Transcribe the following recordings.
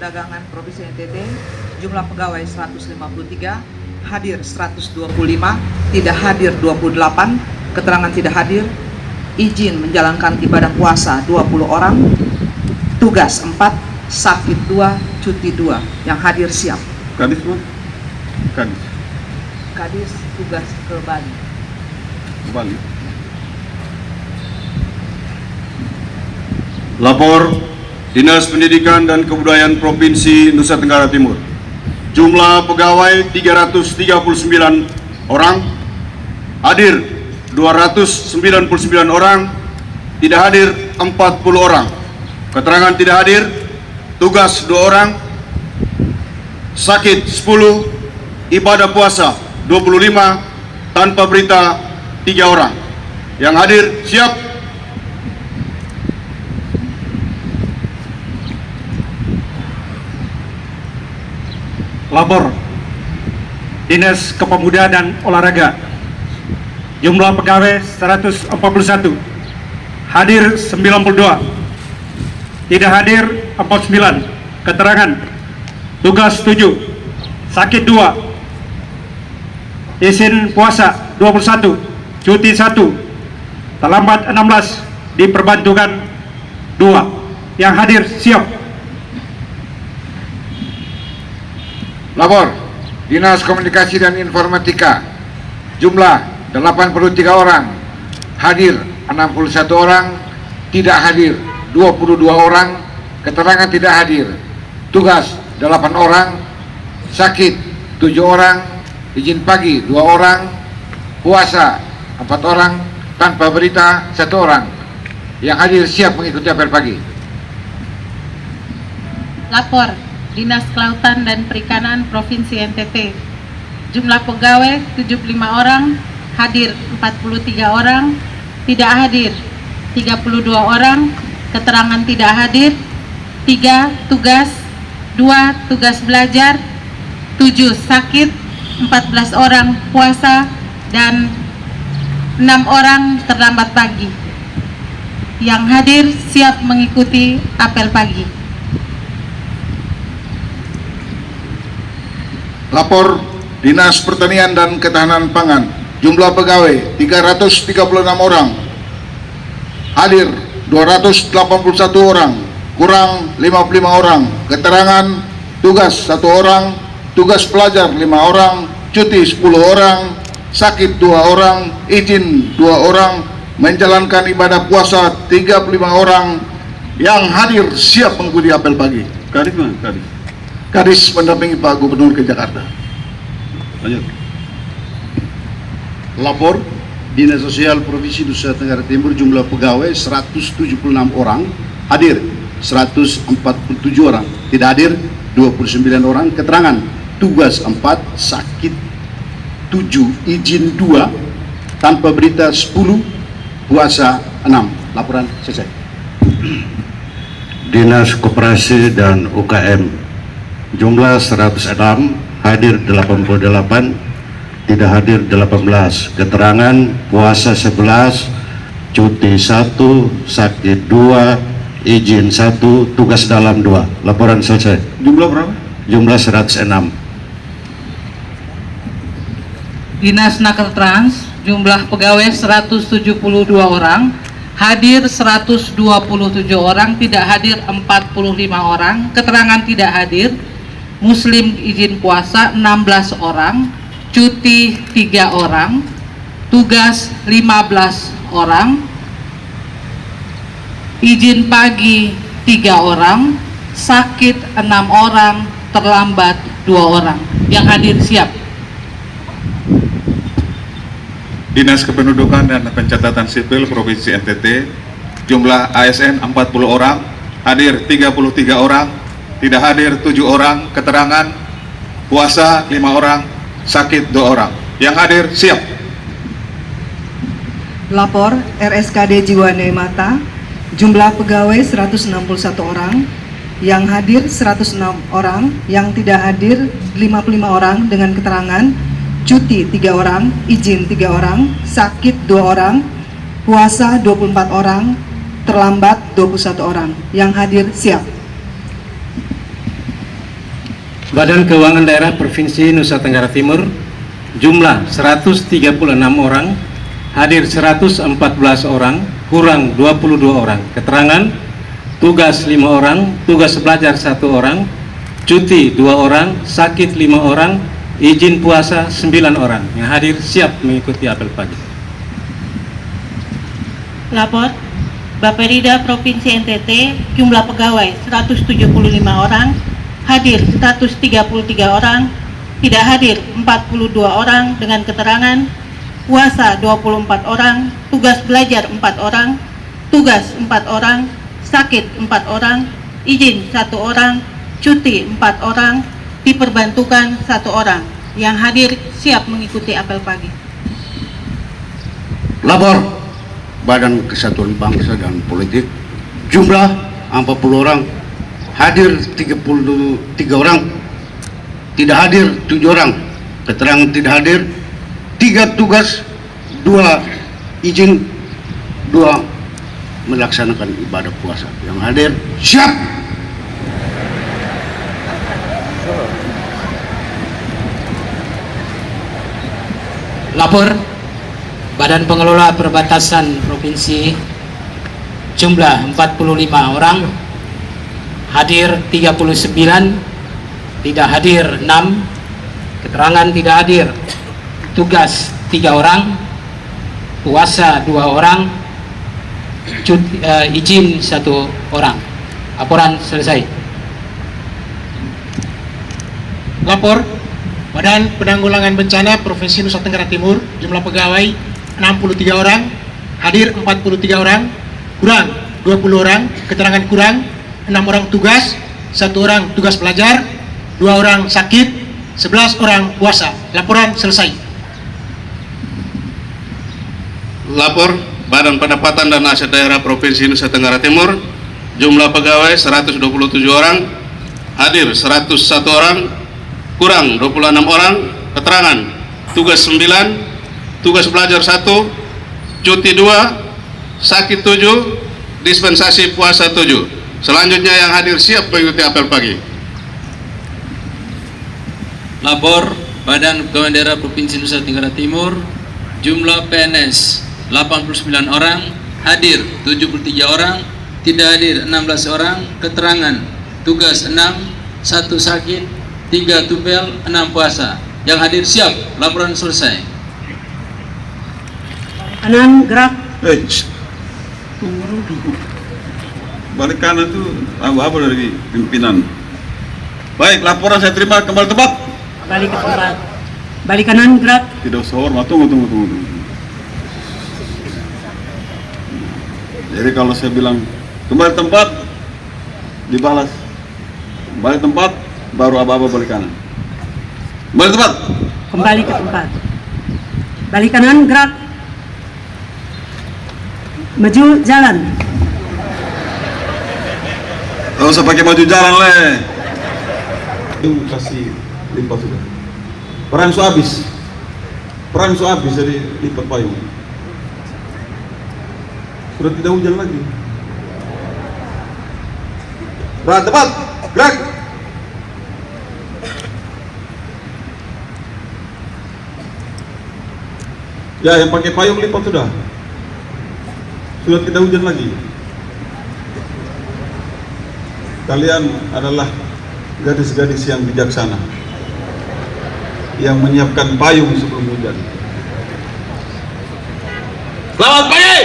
Perdagangan Provinsi NTT, jumlah pegawai 153, hadir 125, tidak hadir 28, keterangan tidak hadir, izin menjalankan ibadah puasa 20 orang, tugas 4, sakit 2, cuti 2, yang hadir siap. Kadis, Bang? Kadis. Kadis tugas ke Bali. Bali. Lapor Dinas Pendidikan dan Kebudayaan Provinsi Nusa Tenggara Timur. Jumlah pegawai 339 orang, hadir 299 orang, tidak hadir 40 orang. Keterangan tidak hadir, tugas 2 orang, sakit 10, ibadah puasa 25, tanpa berita 3 orang. Yang hadir siap. Lapor Dinas Kepemudaan dan Olahraga, jumlah pegawai 141, hadir 92, tidak hadir 49, keterangan tugas 7, sakit 2, izin puasa 21, cuti 1, terlambat 16, diperbantukan 2, yang hadir siap. Lapor Dinas Komunikasi dan Informatika, jumlah 83 orang, hadir 61 orang, tidak hadir 22 orang, keterangan tidak hadir, tugas 8 orang, sakit 7 orang, izin pagi 2 orang, puasa 4 orang, tanpa berita 1 orang. Yang hadir siap mengikuti apel pagi. Lapor Dinas Kelautan dan Perikanan Provinsi NTT, jumlah pegawai 75 orang, hadir 43 orang, tidak hadir 32 orang, keterangan tidak hadir 3 tugas, 2 tugas belajar, 7 sakit, 14 orang puasa, dan 6 orang terlambat pagi. Yang hadir siap mengikuti apel pagi. Lapor Dinas Pertanian dan Ketahanan Pangan, jumlah pegawai 336 orang, hadir 281 orang, kurang 55 orang, keterangan tugas 1 orang, tugas pelajar 5 orang, cuti 10 orang, sakit 2 orang, izin 2 orang, menjalankan ibadah puasa 35 orang. Yang hadir siap mengikuti apel pagi. Kadis, Bang? Kadis. Kadis mendampingi Pak Gubernur ke Jakarta. Lanjut. Lapor Dinas Sosial Provinsi Nusa Tenggara Timur, jumlah pegawai 176 orang, hadir 147 orang, tidak hadir 29 orang, keterangan tugas 4, sakit 7, izin 2, tanpa berita 10, puasa 6. Laporan selesai. Dinas Koperasi dan UKM, jumlah 106, hadir 88, tidak hadir 18, keterangan puasa 11, cuti 1, sakit 2, izin 1, tugas dalam 2. Laporan selesai. Jumlah berapa? Jumlah 106. Dinas Nakertrans, jumlah pegawai 172 orang, hadir 127 orang, tidak hadir 45 orang, keterangan tidak hadir, Muslim izin puasa 16 orang, cuti 3 orang, tugas 15 orang, izin pagi 3 orang, sakit 6 orang, terlambat 2 orang. Yang hadir siap. Dinas Kependudukan dan Pencatatan Sipil Provinsi NTT, jumlah ASN 40 orang, hadir 33 orang, tidak hadir 7 orang, keterangan puasa 5 orang, sakit 2 orang. Yang hadir siap. Lapor RSKD Jiwane Mata, jumlah pegawai 161 orang, yang hadir 106 orang, yang tidak hadir 55 orang dengan keterangan cuti 3 orang, izin 3 orang, sakit 2 orang, puasa 24 orang, terlambat 21 orang. Yang hadir siap. Badan Keuangan Daerah Provinsi Nusa Tenggara Timur, jumlah 136 orang, hadir 114 orang, kurang 22 orang. Keterangan: tugas 5 orang, tugas belajar 1 orang, cuti 2 orang, sakit 5 orang, izin puasa 9 orang. Yang hadir siap mengikuti apel pagi. Lapor Bapperida Provinsi NTT, jumlah pegawai 175 orang, hadir 133 orang, tidak hadir 42 orang dengan keterangan: puasa 24 orang, tugas belajar 4 orang, tugas 4 orang, sakit 4 orang, izin 1 orang, cuti 4 orang, diperbantukan 1 orang. Yang hadir siap mengikuti apel pagi. Lapor Badan Kesatuan Bangsa dan Politik, jumlah 40 orang, hadir 33 orang, tidak hadir 7 orang. Keterangan tidak hadir 3 tugas, 2 izin, 2 melaksanakan ibadah puasa. Yang hadir siap. Lapor Badan Pengelola Perbatasan Provinsi, jumlah 45 orang, hadir 39, tidak hadir 6, keterangan tidak hadir, tugas 3 orang, puasa 2 orang, cuti, izin 1 orang. Laporan selesai. Lapor Badan Penanggulangan Bencana Provinsi Nusa Tenggara Timur, jumlah pegawai 63 orang, hadir 43 orang, kurang 20 orang, keterangan kurang 6 orang tugas, 1 orang tugas belajar, 2 orang sakit, 11 orang puasa. Laporan selesai. Lapor Badan Pendapatan dan Aset Daerah Provinsi Nusa Tenggara Timur, jumlah pegawai 127 orang, hadir 101 orang, kurang 26 orang, keterangan tugas 9, tugas belajar 1, cuti 2, sakit 7, dispensasi puasa 7. Selanjutnya yang hadir siap mengikuti apel pagi. Lapor Badan Keuangan Daerah Provinsi Nusa Tenggara Timur, jumlah PNS 89 orang, hadir 73 orang, tidak hadir 16 orang, keterangan tugas 6, 1 sakit, 3 tupel, 6 puasa. Yang hadir siap. Laporan selesai. Kanan gerak. Tunggu dulu. Balik kanan tuh apa dari pimpinan. Baik, laporan saya terima, kembali tempat. Balik ke tempat. Balik kanan gerak. Tidak usah hormat, tunggu. Jadi kalau saya bilang kembali tempat, dibalas balik tempat, baru apa-apa balik kanan. Balik tempat. Kembali ke tempat. Balik kanan gerak. Maju jalan. Gak usah pakai maju jalan leh. Itu kasih lipat sudah. Perang su habis jadi lipat payung. Sudah tidak hujan lagi. Berat tepat, gerak. Ya, yang pakai payung lipat sudah. Sudah tidak hujan lagi. Kalian adalah gadis-gadis yang bijaksana, yang menyiapkan payung sebelum hujan. Selamat pagi.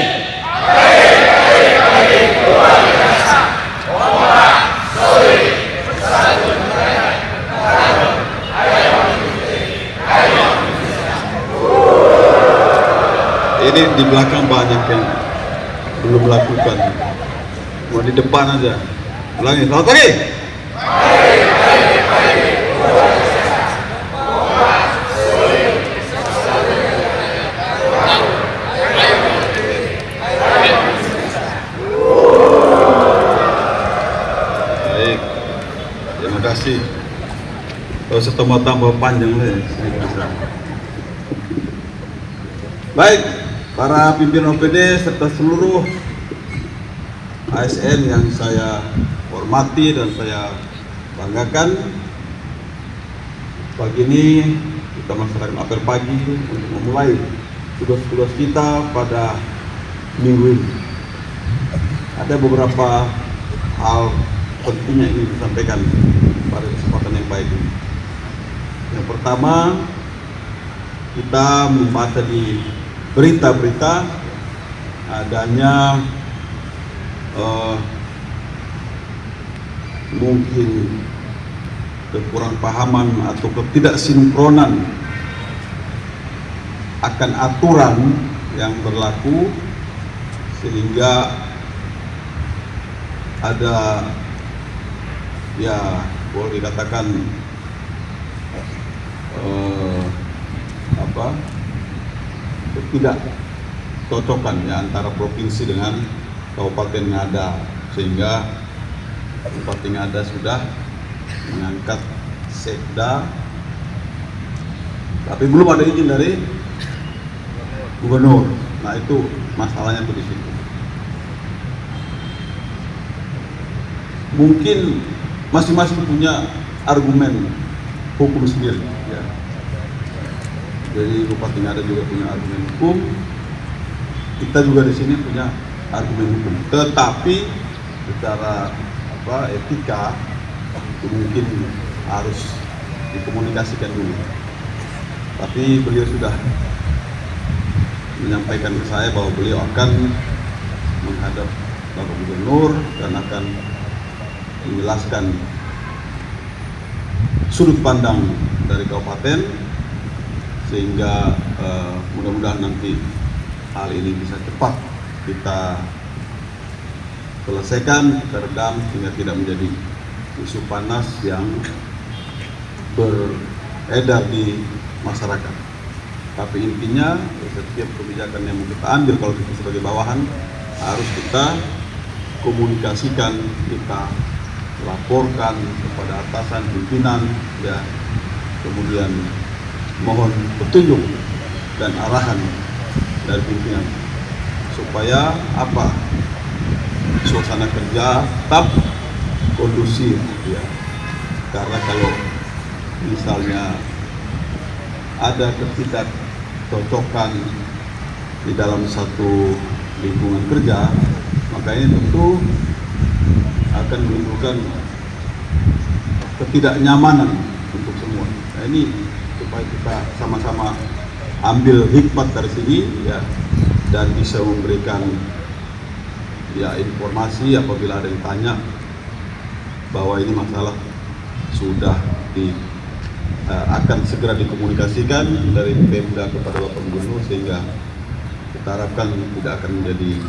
Ini di belakang banyak yang belum melakukan. Mau di depan aja. Ulangi, selamat pagi. Baik, terima kasih. Kalau usah tambah panjang lah. Baik, para pimpinan OPD serta seluruh ASN yang saya hormati dan saya banggakan, Pagi ini kita melaksanakan apel pagi untuk memulai tugas-tugas kita pada minggu ini. Ada beberapa hal penting yang ingin disampaikan pada kesempatan yang baik ini. Yang pertama, kita membaca di berita-berita adanya mungkin kekurang pahaman atau ketidaksinkronan akan aturan yang berlaku, sehingga ada, ya boleh dikatakan ketidakcocokan ya antara provinsi dengan Kabupaten Ngada, sehingga Kabupaten Ngada sudah mengangkat sekda, tapi belum ada izin dari gubernur. Nah, itu masalahnya tuh di situ. Mungkin masing-masing punya argumen hukum sendiri ya. Jadi Bupati Ngada juga punya argumen hukum, kita juga di sini punya argumen hukum. Tetapi secara etika itu mungkin harus dikomunikasikan dulu. Tapi beliau sudah menyampaikan ke saya bahwa beliau akan menghadap Bapak Gubernur dan akan menjelaskan sudut pandang dari kabupaten, sehingga mudah-mudahan nanti hal ini bisa cepat kita selesaikan, kita redam, sehingga tidak menjadi isu panas yang beredar di masyarakat. Tapi intinya setiap kebijakan yang mau kita ambil, kalau kita sebagai bawahan, harus kita komunikasikan, kita laporkan kepada atasan, pimpinan, ya, kemudian mohon petunjuk dan arahan dari pimpinan supaya suasana kerja tetap kondusif ya. Karena kalau misalnya ada ketidakcocokan di dalam satu lingkungan kerja, maka ini tentu akan menimbulkan ketidaknyamanan untuk semua. Nah, ini supaya kita sama-sama ambil hikmat dari sini ya, dan bisa memberikan ya informasi apabila ada yang tanya bahwa ini masalah sudah akan segera dikomunikasikan dari Pemda kepada Bapak Gubernur, sehingga kita harapkan tidak akan menjadi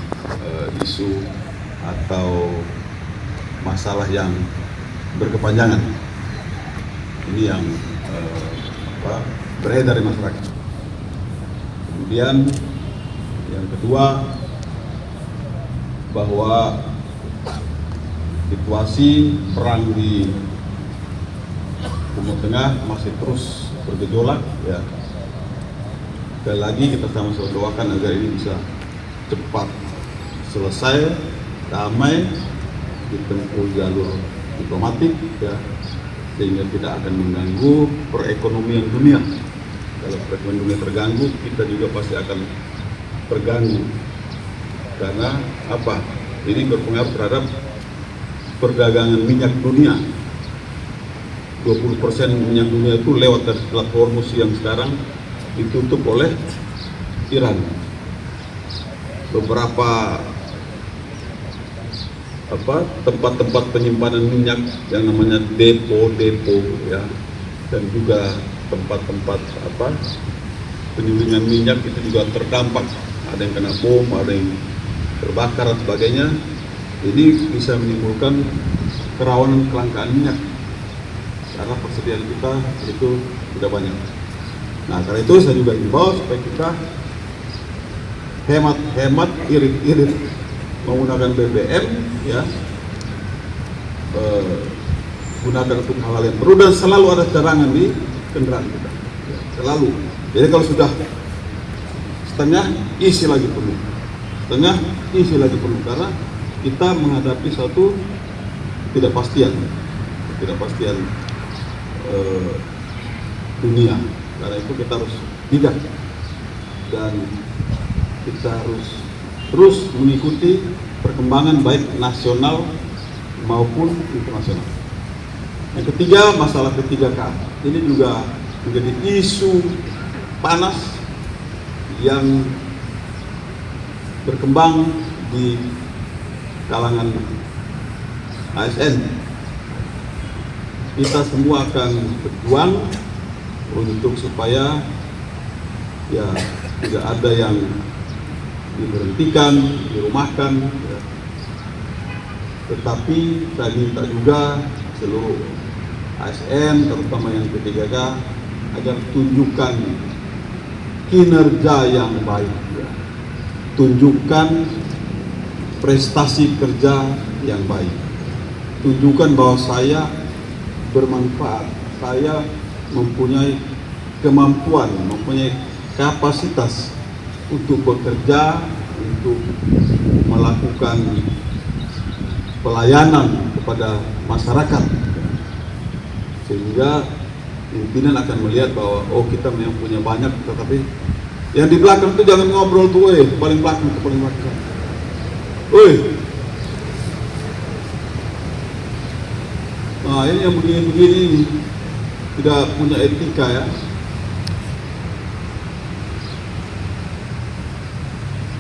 isu atau masalah yang berkepanjangan. Ini yang beredar di masyarakat. Kemudian yang kedua, bahwa situasi perang di Timur Tengah masih terus bergejolak ya. Sekali lagi kita sama-sama doakan agar ini bisa cepat selesai, damai, ditempuh jalur diplomatik ya, sehingga tidak akan mengganggu perekonomian dunia. Kalau perekonomian dunia terganggu, kita juga pasti akan terganggu. Karena ini berpengaruh terhadap perdagangan minyak dunia. 20% minyak dunia itu lewat dari Selat Hormuz yang sekarang ditutup oleh Iran. Beberapa tempat-tempat penyimpanan minyak yang namanya depo ya, dan juga tempat-tempat penyulingan minyak itu juga terdampak. Ada yang kena bom, ada yang terbakar dan sebagainya. Ini bisa menimbulkan kerawanan kelangkaan minyak karena persediaan kita itu tidak banyak. Nah, karena itu saya juga himbau supaya kita hemat, irit menggunakan BBM ya, gunakan untuk hal-hal yang perlu, dan selalu ada cadangan di kendaraan kita ya, selalu. Jadi kalau sudah setengah, isi lagi penuh, setengah, isi lagi penuh, karena kita menghadapi suatu ketidakpastian dunia. Karena itu kita harus bijak dan kita harus terus mengikuti perkembangan baik nasional maupun internasional. Yang ketiga, masalah ke-3K. Ini juga menjadi isu panas yang berkembang di kalangan ASN. Kita semua akan berjuang untuk supaya ya tidak ada yang diberhentikan, dirumahkan, ya. Tetapi saya minta juga seluruh ASN, terutama yang ke-3K, agar tunjukkan kinerja yang baik, ya. Tunjukkan prestasi kerja yang baik, tunjukkan bahwa saya bermanfaat, saya mempunyai kemampuan, mempunyai kapasitas untuk bekerja, untuk melakukan pelayanan kepada masyarakat, sehingga pimpinan akan melihat bahwa oh kita memang punya banyak, tetapi yang di belakang itu jangan ngobrol tuh, paling belakang ke paling belakang, nah ini yang begini-begini tidak punya etika ya.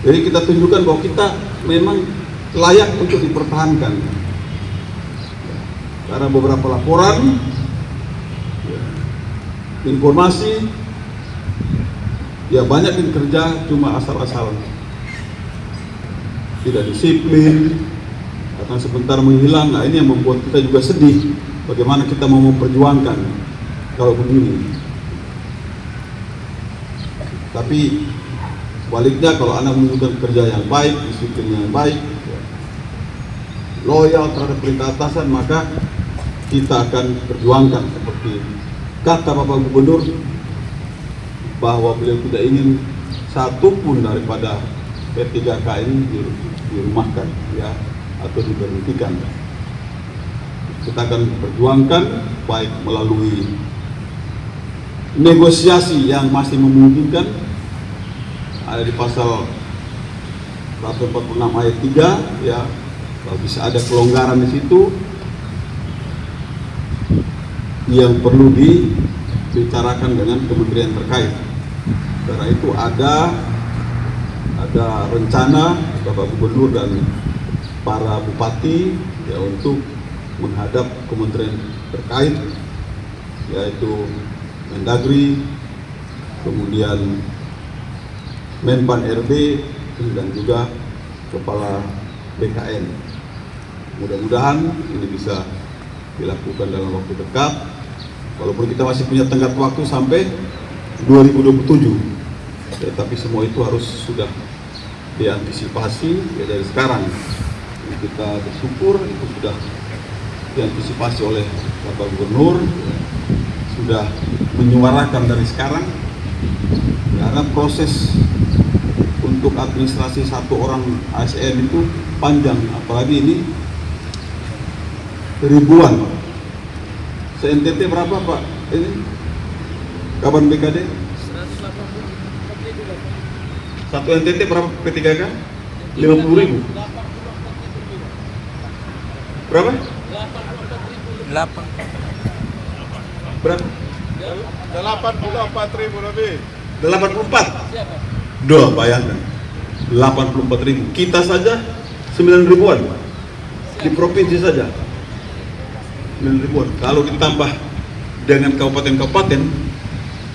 Jadi kita tunjukkan bahwa kita memang layak untuk dipertahankan. Karena beberapa laporan, informasi, ya banyak yang kerja cuma asal-asalan, tidak disiplin, datang sebentar menghilang. Nah ini yang membuat kita juga sedih. Bagaimana kita mau memperjuangkan kalau begini. Tapi baliknya kalau Anda menunjukkan kerja yang baik, disiplin yang baik, loyal terhadap perintah atasan, maka kita akan perjuangkan seperti kata Bapak Gubernur bahwa beliau tidak ingin satupun daripada P3K ini dirumahkan ya atau diberhentikan. Kita akan perjuangkan baik melalui negosiasi yang masih memungkinkan, ada di pasal 146 ayat 3 ya, kalau bisa ada kelonggaran di situ yang perlu dibicarakan dengan kementerian terkait. Karena itu ada rencana Bapak Gubernur dan para bupati ya untuk menghadap kementerian terkait, yaitu Mendagri, kemudian Menpan RB dan juga Kepala BKN. Mudah-mudahan ini bisa dilakukan dalam waktu dekat, walaupun kita masih punya tenggat waktu sampai 2027 ya, tapi semua itu harus sudah diantisipasi ya dari sekarang. Kita bersyukur itu sudah diantisipasi oleh Bapak Gubernur ya, sudah menyuarakan dari sekarang, karena proses untuk administrasi satu orang ASN itu panjang, apalagi ini ribuan. Se-NTT berapa Pak? Ini kapan BKD? 184.000. Satu NTT berapa P3K? 50.000. Berapa? 8. Berapa? 84.000 lebih. 84? Duh, bayangkan 84.000. Kita saja 9 ribuan di provinsi saja 9 ribuan. Kalau ditambah dengan kabupaten-kabupaten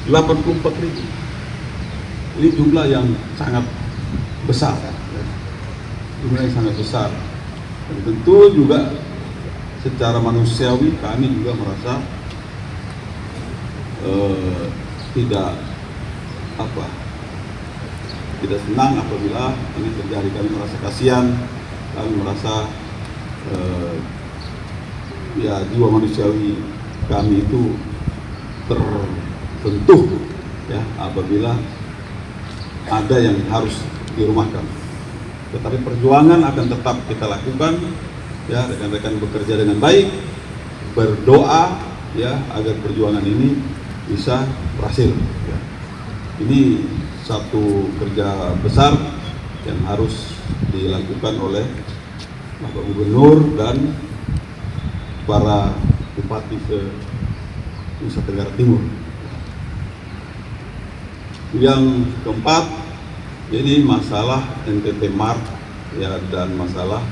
84.000. Ini jumlah yang sangat besar, jumlah yang sangat besar. Dan tentu juga secara manusiawi kami juga merasa tidak senang apabila ini terjadi. Kami merasa kasihan, kami merasa ya jiwa manusiawi kami itu tersentuh ya apabila ada yang harus dirumahkan. Tetapi perjuangan akan tetap kita lakukan ya, rekan-rekan bekerja dengan baik, berdoa ya agar perjuangan ini bisa berhasil. Ya. Ini satu kerja besar yang harus dilakukan oleh Bapak Gubernur dan para bupati se-Nusa Tenggara Timur. Yang keempat, jadi masalah NTT Mart ya, dan masalah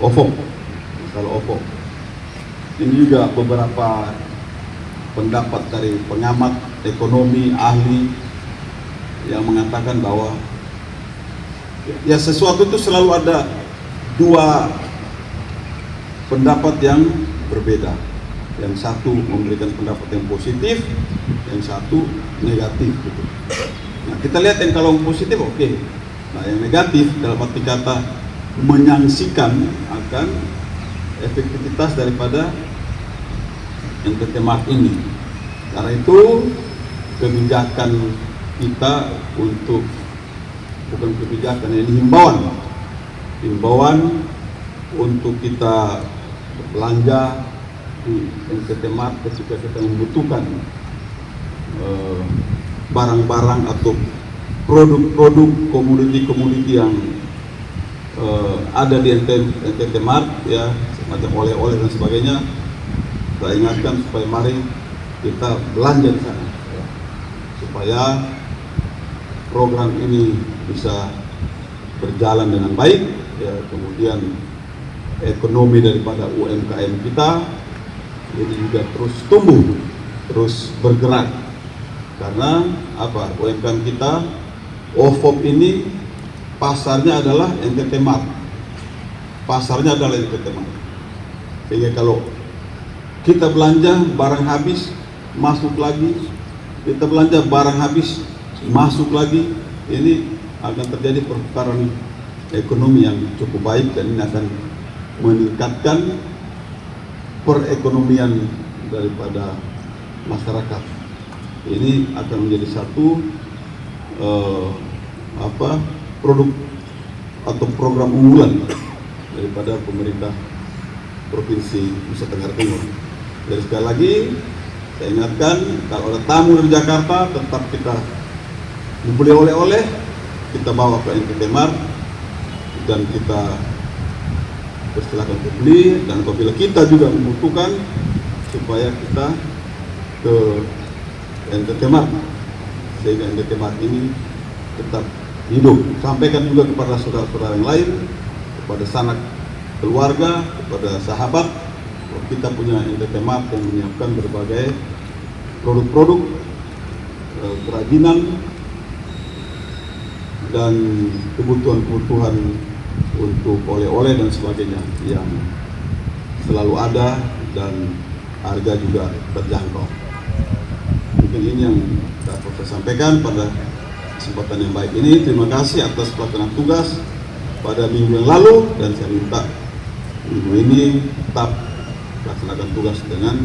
OVO, masalah OVO. Ini juga beberapa pendapat dari pengamat ekonomi, ahli yang mengatakan bahwa ya sesuatu itu selalu ada dua pendapat yang berbeda. Yang satu memberikan pendapat yang positif, yang satu negatif gitu. Nah, kita lihat yang kalau positif oke. Nah, yang negatif dalam arti kata menyaksikan akan efektivitas daripada NTT Mart ini. Karena itu kebijakan kita untuk, bukan kebijakan, ini himbauan untuk kita belanja di NTT Mart ketika kita membutuhkan barang-barang atau produk-produk komoditi yang ada di NTT Mart ya, semacam oleh-oleh dan sebagainya. Saya ingatkan supaya mari kita belanja di sana ya, supaya program ini bisa berjalan dengan baik ya, kemudian ekonomi daripada UMKM kita ini juga terus tumbuh, terus bergerak. Karena apa? UMKM kita, OVOP ini pasarnya adalah NTT Mart. Pasarnya adalah NTT Mart. Sehingga kalau kita belanja barang habis, masuk lagi. Kita belanja barang habis, masuk lagi. Ini akan terjadi perputaran ekonomi yang cukup baik, dan ini akan meningkatkan perekonomian daripada masyarakat. Ini akan menjadi satu produk atau program unggulan daripada pemerintah Provinsi Nusa Tenggara Timur. Jadi sekali lagi saya ingatkan, kalau ada tamu dari Jakarta tetap kita membeli oleh-oleh, kita bawa ke NTT Mart dan kita persilakan untuk beli, dan apabila kita juga membutuhkan supaya kita ke NTT Mart sehingga NTT Mart ini tetap hidup. Sampaikan juga kepada saudara-saudara yang lain, kepada sanak keluarga, kepada sahabat, kita punya NTT Mart yang menyiapkan berbagai produk-produk kerajinan dan kebutuhan-kebutuhan untuk oleh-oleh dan sebagainya yang selalu ada dan harga juga terjangkau. Mungkin ini yang dapat saya sampaikan pada kesempatan yang baik ini. Terima kasih atas pelaksanaan tugas pada minggu yang lalu, dan saya minta minggu ini tetap laksanakan tugas dengan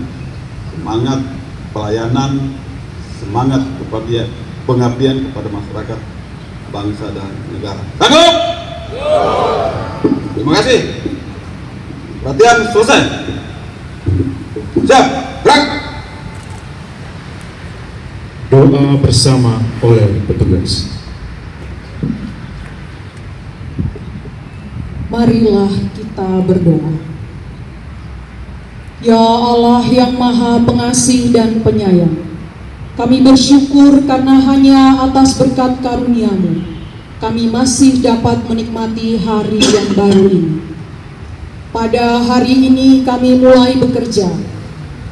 semangat pelayanan, semangat pengabdian kepada masyarakat, bangsa dan negara. Tangguh! Terima kasih. Perhatian selesai. Siap, gerak. Doa bersama oleh petugas. Marilah kita berdoa. Ya Allah yang Maha Pengasih dan Penyayang, kami bersyukur karena hanya atas berkat karunia-Mu kami masih dapat menikmati hari yang baru ini. Pada hari ini kami mulai bekerja.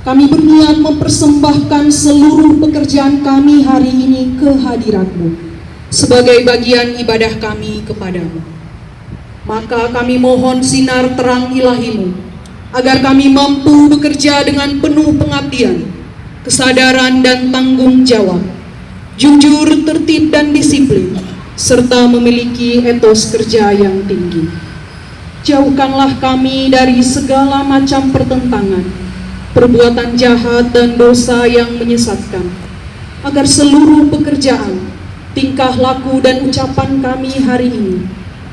Kami berniat mempersembahkan seluruh pekerjaan kami hari ini ke hadirat-Mu sebagai bagian ibadah kami kepadamu. Maka kami mohon sinar terang ilahi-Mu agar kami mampu bekerja dengan penuh pengabdian, kesadaran dan tanggung jawab, jujur, tertib dan disiplin, serta memiliki etos kerja yang tinggi. Jauhkanlah kami dari segala macam pertentangan, perbuatan jahat dan dosa yang menyesatkan, agar seluruh pekerjaan, tingkah laku dan ucapan kami hari ini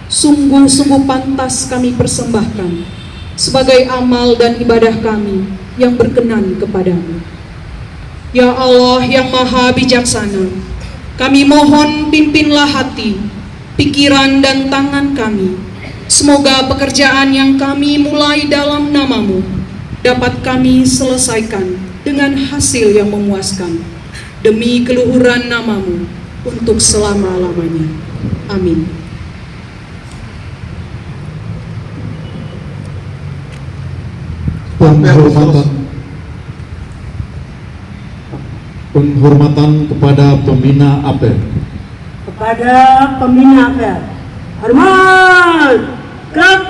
sungguh-sungguh pantas kami persembahkan sebagai amal dan ibadah kami yang berkenan kepadamu. Ya Allah yang maha bijaksana, kami mohon pimpinlah hati, pikiran dan tangan kami. Semoga pekerjaan yang kami mulai dalam namamu dapat kami selesaikan dengan hasil yang memuaskan, demi keluhuran namamu untuk selama-lamanya. Amin. Penghormatan kepada pembina apel. Kepada pembina apel. Hormat. Gerak.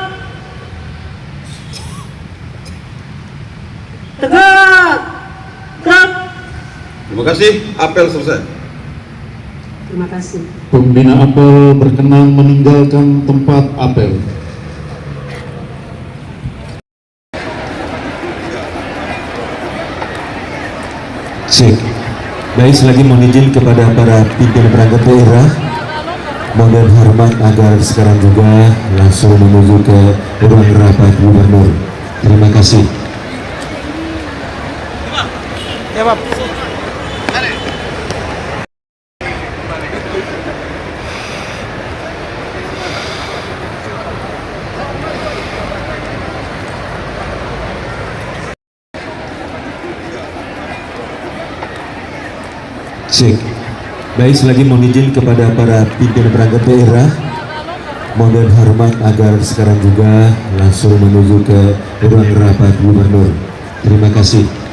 Tegak. Gerak. Terima kasih, apel selesai. Terima kasih. Pembina apel berkenan meninggalkan tempat apel. Cek. Baik, selagi mohon izin kepada para pimpinan perangkat daerah, mohon hormat agar sekarang juga langsung menuju ke ruang rapat gubernur. Terima kasih. Ya, Pak. Cek. Baik, selagi mohon izin kepada para pimpinan perangkat daerah, mohon hormat agar sekarang juga langsung menuju ke ruang rapat gubernur. Terima kasih.